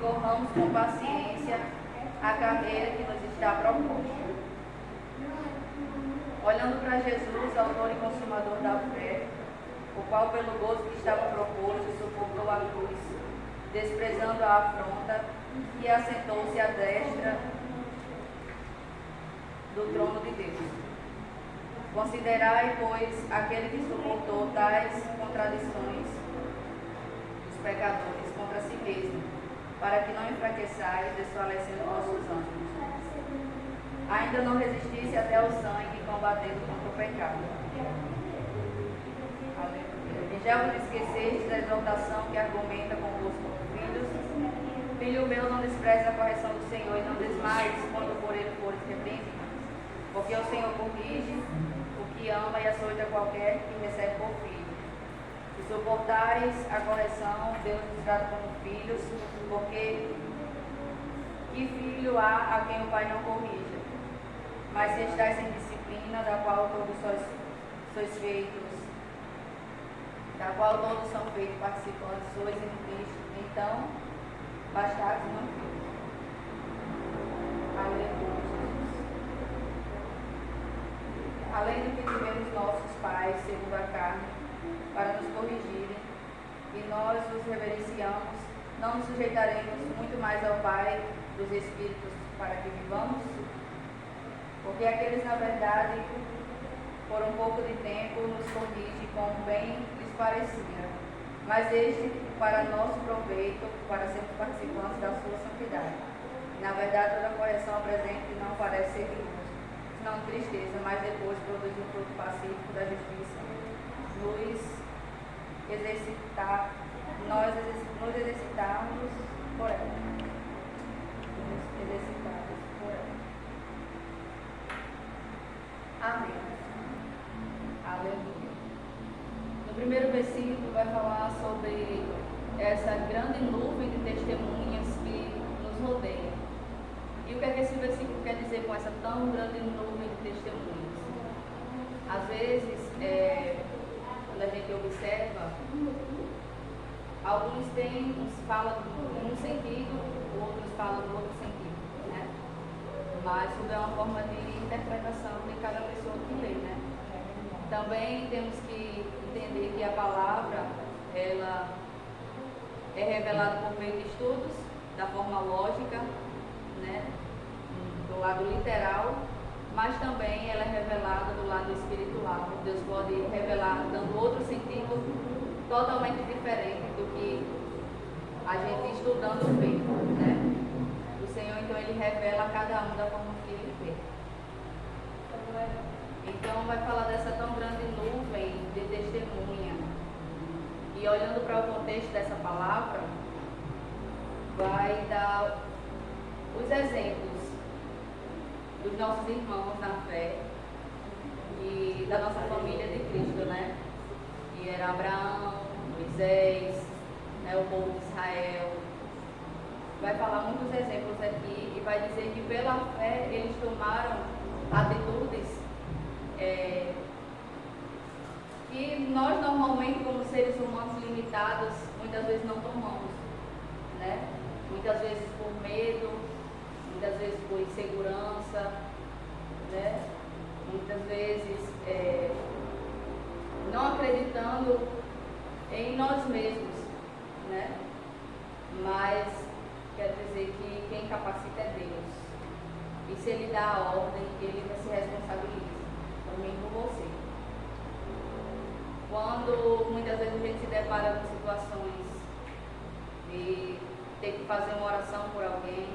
corramos com paciência a carreira que nos está proposta. Olhando para Jesus, autor e consumador da fé, o qual pelo gozo que estava proposto suportou a cruz, desprezando a afronta, e assentou-se à destra do trono de Deus. Considerai, pois, aquele que suportou tais contradições dos pecadores contra si mesmo, para que não enfraqueçais, desfalecendo vossos ânimos. Ainda não resistisse até ao sangue, combatendo contra o pecado. E já vos esquecestes da exaltação que argumenta convosco como filhos. Filho meu, não despreze a correção do Senhor, e não desmaies quando por ele fores repreendido. Porque o Senhor corrige o que ama e açoita qualquer que recebe por filho. Se suportais a correção, Deus nos trata como filhos, porque que filho há a quem o Pai não corrija? Mas se estáis em disciplina, da qual todos sois feitos, da qual todos são feitos participantes, sois em Cristo, então bastardes não filhos. Aleluia, Jesus. Além do que tivemos nossos pais, segundo a carne, para nos corrigirem, e nós os reverenciamos, não nos sujeitaremos muito mais ao Pai dos Espíritos para que vivamos? Porque aqueles, na verdade, por um pouco de tempo, nos corrige como bem lhes parecia, mas este para nosso proveito, para sermos participantes da sua santidade. Na verdade, toda correção presente não parece ser injusta, senão tristeza, mas depois produz um fruto pacífico da justiça. Nós nos exercitarmos por ela. Nos exercitarmos por ela. Amém. Aleluia. No primeiro versículo vai falar sobre essa grande nuvem de testemunhas que nos rodeia. E o que é que esse versículo quer dizer com essa tão grande nuvem de testemunhas? Às vezes, quando a gente observa, alguns falam num sentido, outros falam no outro sentido, né? Mas tudo é uma forma de interpretação de cada pessoa que lê, né? Também temos que entender que a palavra, ela é revelada por meio de estudos, da forma lógica, né? Do lado literal, mas também ela é revelada do lado espiritual. Deus pode revelar dando outro sentido totalmente diferente do que a gente estudando vê, né? O Senhor, então, Ele revela a cada um da forma que Ele vê. Então, vai falar dessa tão grande nuvem de testemunha. E olhando para o contexto dessa palavra, vai dar os exemplos dos nossos irmãos na fé e da nossa família de Cristo, né? Que era Abraão, Moisés, né, o povo de Israel. Vai falar muitos exemplos aqui e vai dizer que pela fé eles tomaram atitudes que nós normalmente, como seres humanos limitados, muitas vezes não tomamos, né? Muitas vezes por medo, muitas vezes por insegurança, né? Muitas vezes não acreditando em nós mesmos, né? Mas quer dizer que quem capacita é Deus. E se Ele dá a ordem, Ele se responsabiliza, também por você. Quando muitas vezes a gente se depara com situações de ter que fazer uma oração por alguém,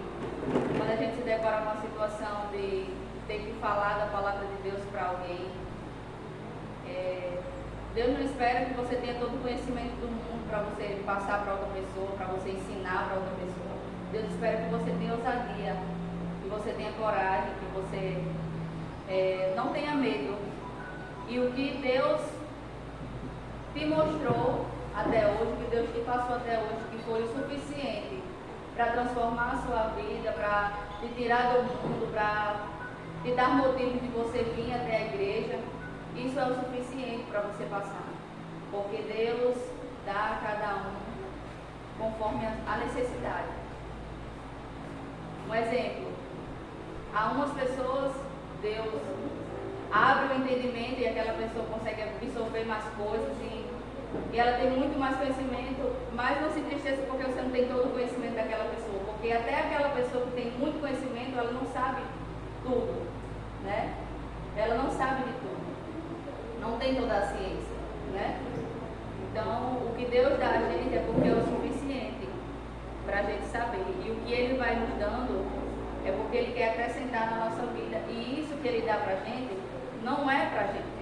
quando a gente se depara com a situação de ter que falar da palavra de Deus para alguém, Deus não espera que você tenha todo o conhecimento do mundo para você passar para outra pessoa, para você ensinar para outra pessoa. Deus espera que você tenha ousadia, que você tenha coragem, que você não tenha medo. E o que Deus te mostrou até hoje, que Deus te passou até hoje, que foi o suficiente para transformar a sua vida, para te tirar do mundo, para te dar motivo de você vir até a igreja, isso é o suficiente para você passar. Porque Deus dá a cada um conforme a necessidade. Um exemplo, a umas pessoas Deus abre o entendimento e aquela pessoa consegue absorver mais coisas e ela tem muito mais conhecimento, mas não se entristeça porque você não tem todo o conhecimento daquela pessoa, porque até aquela pessoa que tem muito conhecimento, ela não sabe tudo, né? Ela não sabe de tudo, não tem toda a ciência, né? Então, o que Deus dá a gente é porque é o suficiente para a gente saber, e o que Ele vai nos dando é porque Ele quer acrescentar na nossa vida, e isso que Ele dá para a gente não é para a gente.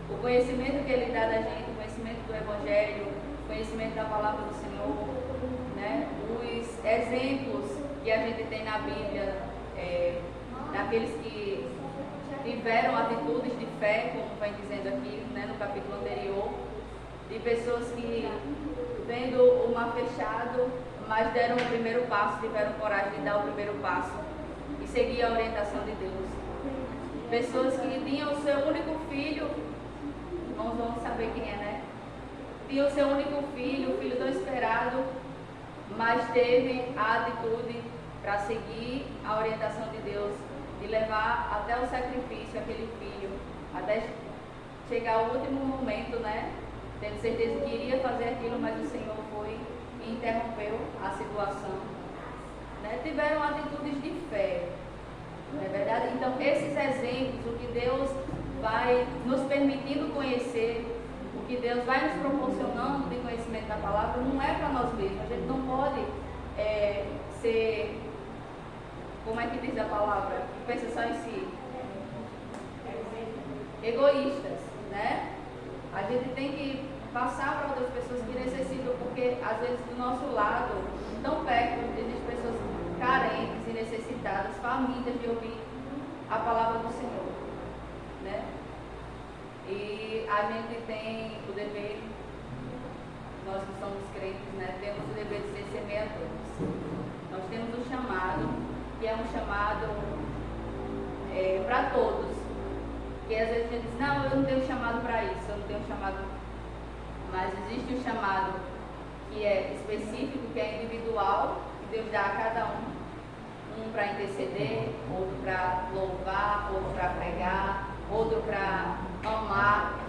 O conhecimento que Ele dá da gente, o conhecimento do Evangelho, o conhecimento da Palavra do Senhor, né? Os exemplos que a gente tem na Bíblia, daqueles que tiveram atitudes de fé, como vai dizendo aqui, né, no capítulo anterior, de pessoas que, vendo o mar fechado, mas deram o primeiro passo, tiveram coragem de dar o primeiro passo e seguir a orientação de Deus. Pessoas que tinham o seu único filho, irmãos vão saber quem é, né? Tinha o seu único filho, o filho tão esperado, mas teve a atitude para seguir a orientação de Deus, de levar até o sacrifício aquele filho, até chegar ao último momento, né? Tendo certeza que iria fazer aquilo, mas o Senhor foi e interrompeu a situação, né? Tiveram atitudes de fé, não é verdade? Então, esses exemplos, o que Deus vai nos permitindo conhecer, o que Deus vai nos proporcionando de conhecimento da palavra, não é para nós mesmos. A gente não pode ser, como é que diz a palavra? Pensa só em si. Egoístas, né? A gente tem que passar para outras pessoas que necessitam, porque às vezes do nosso lado, tão perto, existem pessoas carentes e necessitadas, famintas de ouvir a palavra do Senhor, né? E a gente tem o dever, nós que somos crentes, né? Temos o dever de ser semeadores. Nós temos um chamado, que é um chamado para todos. E às vezes a gente diz, não, eu não tenho chamado para isso, eu não tenho chamado. Mas existe um chamado que é específico, que é individual, que Deus dá a cada um. Um para interceder, outro para louvar, outro para pregar, outro para amar,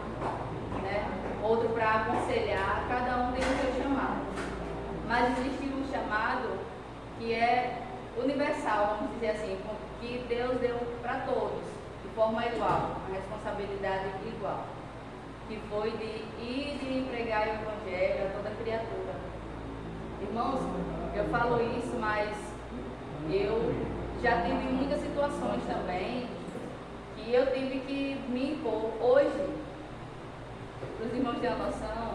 né? Outro para aconselhar, cada um tem o seu chamado. Mas existe um chamado que é universal, vamos dizer assim, que Deus deu para todos, de forma igual, a responsabilidade igual, que foi de ir e pregar o Evangelho a toda criatura. Irmãos, eu falo isso, mas eu já tive muitas situações também que eu tive que me impor. Hoje, para os irmãos terem noção,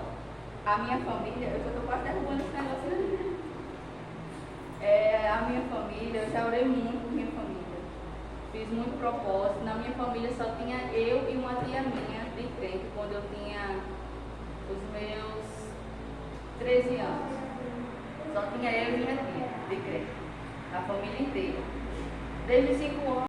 a minha família, eu já estou quase derrubando esse negócio aqui. A minha família, eu já orei muito por minha família. Fiz muito propósito. Na minha família só tinha eu e uma tia minha de crente, quando eu tinha os meus 13 anos. Só tinha eu e minha tia de crente. Na família inteira. Desde 5 anos.